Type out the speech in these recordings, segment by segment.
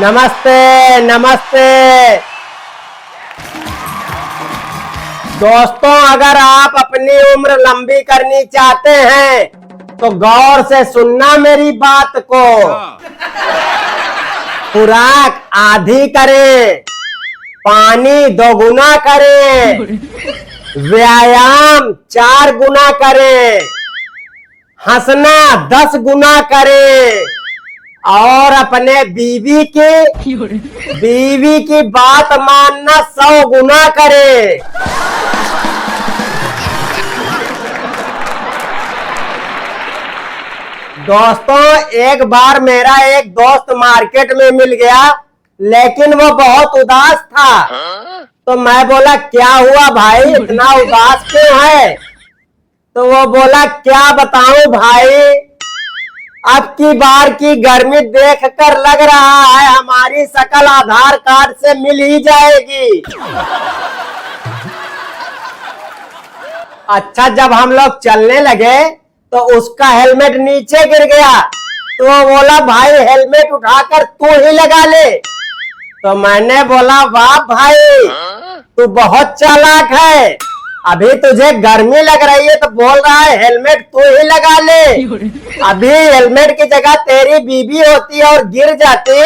नमस्ते नमस्ते दोस्तों, अगर आप अपनी उम्र लंबी करनी चाहते हैं तो गौर से सुनना मेरी बात को। खुराक आधी करें, पानी 2 गुना करें, व्यायाम 4 गुना करें, हंसना 10 गुना करें और अपने बीवी की बात मानना 100 गुना करें। दोस्तों, एक बार मेरा एक दोस्त मार्केट में मिल गया, लेकिन वो बहुत उदास था। तो मैं बोला, क्या हुआ भाई, इतना उदास क्यों है? तो वो बोला, क्या बताऊं भाई, अब की बार की गर्मी देखकर लग रहा है हमारी शकल आधार कार्ड से मिल ही जाएगी। अच्छा, जब हम लोग चलने लगे तो उसका हेलमेट नीचे गिर गया, तो वो बोला, भाई हेलमेट उठाकर तू ही लगा ले। तो मैंने बोला, वाह भाई, तू बहुत चालाक है, अभी तुझे गर्मी लग रही है तो बोल रहा है हेलमेट तू ही लगा ले। अभी हेलमेट की जगह तेरी बीबी होती और गिर जाती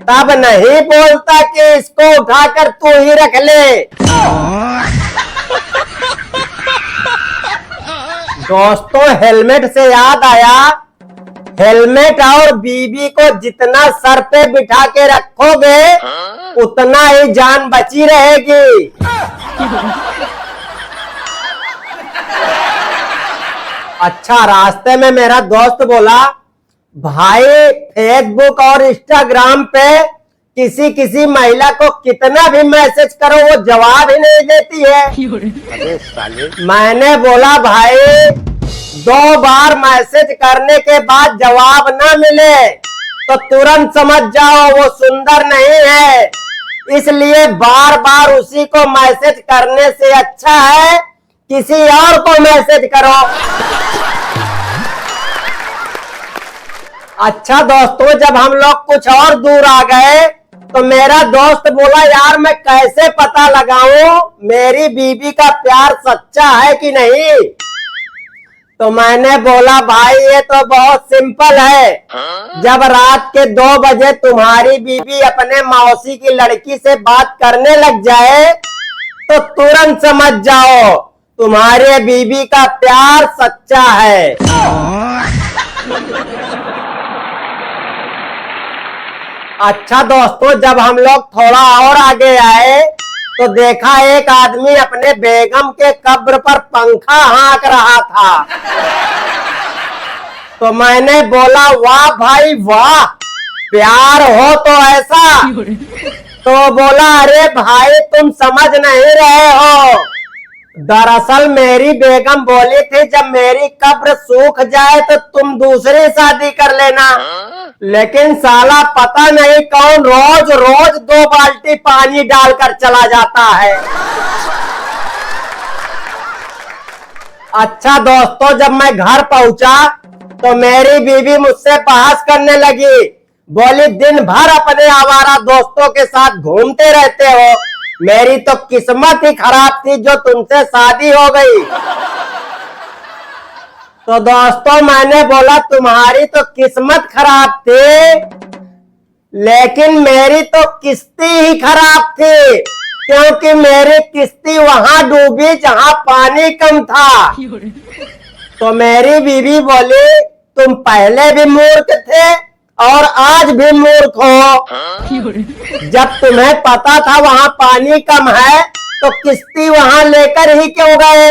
तब नहीं बोलता कि इसको उठाकर तू ही रख ले। दोस्तों, हेलमेट से याद आया, हेलमेट और बीबी को जितना सर पे बिठा के रखोगे उतना ही जान बची रहेगी। अच्छा, रास्ते में मेरा दोस्त बोला, भाई फेसबुक और इंस्टाग्राम पे किसी महिला को कितना भी मैसेज करो वो जवाब ही नहीं देती है। मैंने बोला, भाई 2 बार मैसेज करने के बाद जवाब ना मिले तो तुरंत समझ जाओ वो सुंदर नहीं है, इसलिए बार बार उसी को मैसेज करने से अच्छा है किसी और को मैसेज करो। अच्छा दोस्तों, जब हम लोग कुछ और दूर आ गए तो मेरा दोस्त बोला, यार मैं कैसे पता लगाऊं मेरी बीवी का प्यार सच्चा है कि नहीं? तो मैंने बोला, भाई ये तो बहुत सिंपल है, जब रात के 2 बजे तुम्हारी बीवी अपने मौसी की लड़की से बात करने लग जाए तो तुरंत समझ जाओ तुम्हारे बीवी का प्यार सच्चा है। अच्छा दोस्तों, जब हम लोग थोड़ा और आगे आए तो देखा एक आदमी अपने बेगम के कब्र पर पंखा हाँक रहा था। तो मैंने बोला, वाह भाई वाह, प्यार हो तो ऐसा। तो बोला, अरे भाई तुम समझ नहीं रहे हो, दरअसल मेरी बेगम बोली थी जब मेरी कब्र सूख जाए तो तुम दूसरी शादी कर लेना, लेकिन साला पता नहीं कौन रोज रोज 2 बाल्टी पानी डालकर चला जाता है। अच्छा दोस्तों, जब मैं घर पहुंचा तो मेरी बीवी मुझसे बहस करने लगी, बोली, दिन भर अपने आवारा दोस्तों के साथ घूमते रहते हो, मेरी तो किस्मत ही खराब थी जो तुमसे शादी हो गई। तो दोस्तों, मैंने बोला, तुम्हारी तो किस्मत खराब थी, लेकिन मेरी तो किस्ती ही खराब थी, क्योंकि मेरी किस्ती वहां डूबी जहां पानी कम था। तो मेरी बीवी बोली, तुम पहले भी मूर्ख थे और आज भी मूर्ख हो, जब तुम्हें पता था वहां पानी कम है तो किस्ती वहां लेकर ही क्यों गए?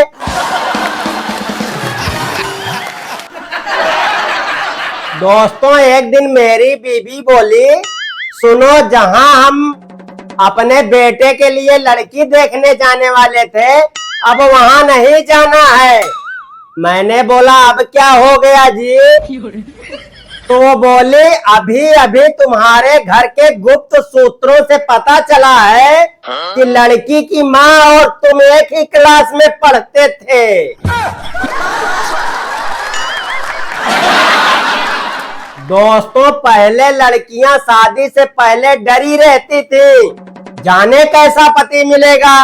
दोस्तों, एक दिन मेरी बीवी बोली, सुनो, जहां हम अपने बेटे के लिए लड़की देखने जाने वाले थे अब वहां नहीं जाना है। मैंने बोला, अब क्या हो गया जी? तो वो बोले, अभी अभी तुम्हारे घर के गुप्त सूत्रों से पता चला है कि लड़की की माँ और तुम एक ही क्लास में पढ़ते थे। दोस्तों पहले लड़कियां शादी से पहले डरी रहती थी, जाने कैसा पति मिलेगा।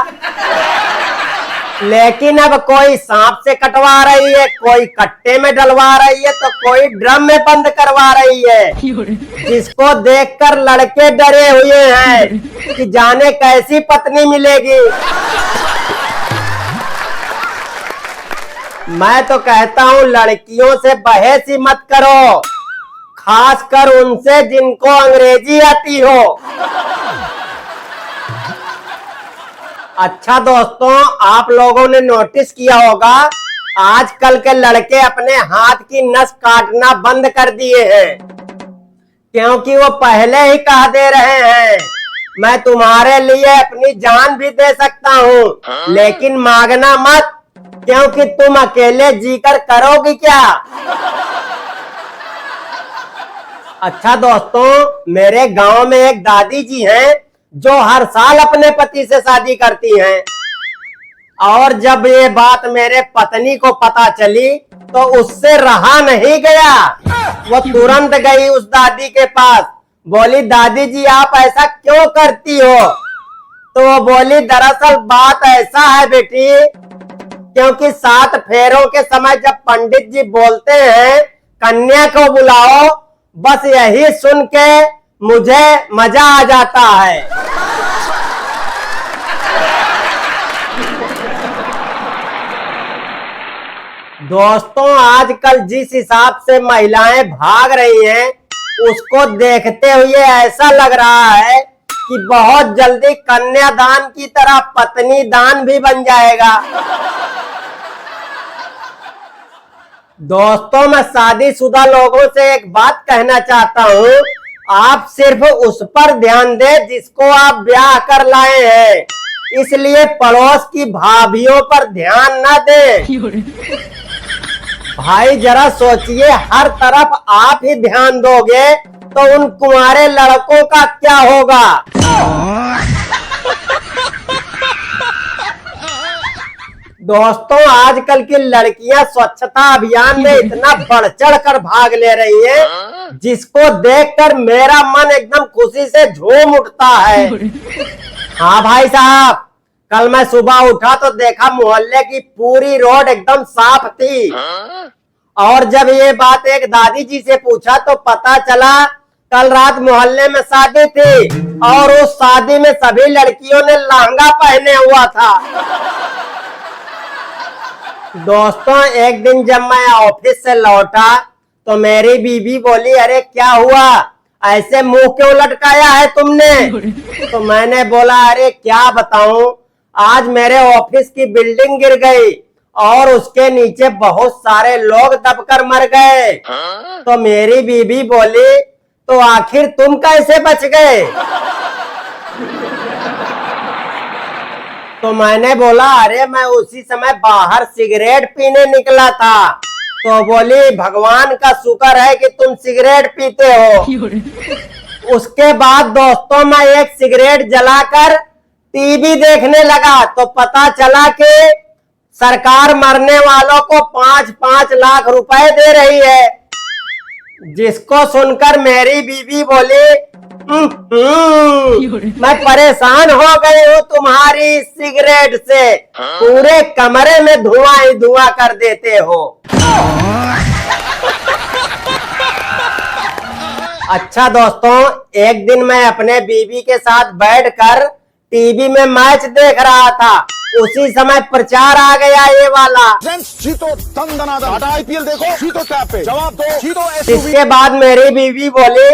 लेकिन अब कोई सांप से कटवा रही है, कोई कट्टे में डलवा रही है, तो कोई ड्रम में बंद करवा रही है, जिसको देखकर लड़के डरे हुए हैं कि जाने कैसी पत्नी मिलेगी। मैं तो कहता हूँ लड़कियों से बहस ही मत करो, खासकर उनसे जिनको अंग्रेजी आती हो। अच्छा दोस्तों, आप लोगों ने नोटिस किया होगा आजकल के लड़के अपने हाथ की नस काटना बंद कर दिए हैं, क्योंकि वो पहले ही कह दे रहे हैं मैं तुम्हारे लिए अपनी जान भी दे सकता हूँ, लेकिन मांगना मत, क्योंकि तुम अकेले जीकर करोगी क्या। अच्छा दोस्तों, मेरे गांव में एक दादी जी हैं जो हर साल अपने पति से शादी करती हैं, और जब ये बात मेरे पत्नी को पता चली तो उससे रहा नहीं गया। वो तुरंत गई उस दादी के पास, बोली दादी जी आप ऐसा क्यों करती हो। तो वो बोली दरअसल बात ऐसा है बेटी, क्योंकि 7 फेरों के समय जब पंडित जी बोलते हैं कन्या को बुलाओ, बस यही सुन के मुझे मजा आ जाता है। दोस्तों आजकल जिस हिसाब से महिलाएं भाग रही हैं, उसको देखते हुए ऐसा लग रहा है कि बहुत जल्दी कन्यादान की तरह पत्नी दान भी बन जाएगा। दोस्तों मैं शादीशुदा लोगों से एक बात कहना चाहता हूँ, आप सिर्फ उस पर ध्यान दें जिसको आप ब्याह कर लाए हैं, इसलिए पड़ोस की भाभियों पर ध्यान ना दें। भाई जरा सोचिए, हर तरफ आप ही ध्यान दोगे तो उन कुंवारे लड़कों का क्या होगा। दोस्तों आजकल की लड़कियां स्वच्छता अभियान में इतना बढ़ चढ़ कर भाग ले रही हैं, जिसको देखकर मेरा मन एकदम खुशी से झूम उठता है। हाँ भाई साहब, कल मैं सुबह उठा तो देखा मोहल्ले की पूरी रोड एकदम साफ थी, और जब ये बात एक दादी जी से पूछा तो पता चला कल रात मोहल्ले में शादी थी, और उस शादी में सभी लड़कियों ने लहंगा पहने हुआ था। दोस्तों एक दिन जब मैं ऑफिस से लौटा तो मेरी बीवी बोली अरे क्या हुआ, ऐसे मुंह क्यों लटकाया है तुमने। तो मैंने बोला अरे क्या बताऊं, आज मेरे ऑफिस की बिल्डिंग गिर गई और उसके नीचे बहुत सारे लोग दबकर मर गए। तो मेरी बीवी बोली तो आखिर तुम कैसे बच गए। तो मैंने बोला अरे मैं उसी समय बाहर सिगरेट पीने निकला था। तो बोली भगवान का शुक्र है कि तुम सिगरेट पीते हो। उसके बाद दोस्तों मैं एक सिगरेट जलाकर टीवी देखने लगा तो पता चला कि सरकार मरने वालों को 5-5 लाख रुपए दे रही है, जिसको सुनकर मेरी बीवी बोली मैं परेशान हो गई हूँ तुम्हारी सिगरेट से, पूरे कमरे में धुआं ही धुआं कर देते हो। अच्छा दोस्तों, एक दिन मैं अपने बीवी के साथ बैठकर टीवी में मैच देख रहा था, उसी समय प्रचार आ गया ये वाला। आईपीएल देखो, जीतो टैप पे जवाब दो, जीतो। इसके बाद मेरी बीवी बोली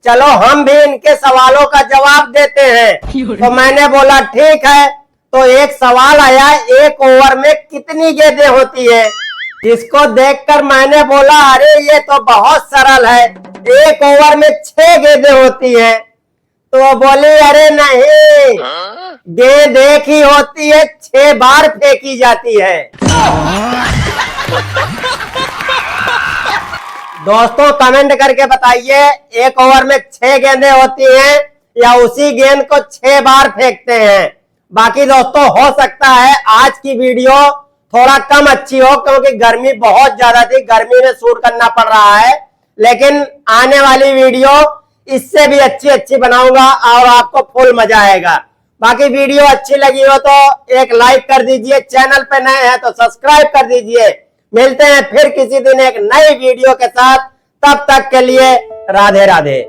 चलो हम भी इनके सवालों का जवाब देते हैं। तो मैंने बोला ठीक है। तो एक सवाल आया, एक ओवर में कितनी गेंदें होती है, जिसको देखकर मैंने बोला अरे ये तो बहुत सरल है, एक ओवर में 6 गेंदें होती हैं। तो बोली अरे नहीं, गेंद एक ही होती है, 6 बार फेंकी जाती है। दोस्तों कमेंट करके बताइए, एक ओवर में 6 गेंदें होती हैं या उसी गेंद को 6 बार फेंकते हैं। बाकी दोस्तों हो सकता है आज की वीडियो थोड़ा कम अच्छी हो, क्योंकि गर्मी बहुत ज्यादा थी, गर्मी में शूट करना पड़ रहा है। लेकिन आने वाली वीडियो इससे भी अच्छी अच्छी बनाऊंगा और आपको फुल मजा आएगा। बाकी वीडियो अच्छी लगी हो तो एक लाइक कर दीजिए, चैनल पे नए हैं तो सब्सक्राइब कर दीजिए। मिलते हैं फिर किसी दिन एक नई वीडियो के साथ, तब तक के लिए राधे राधे।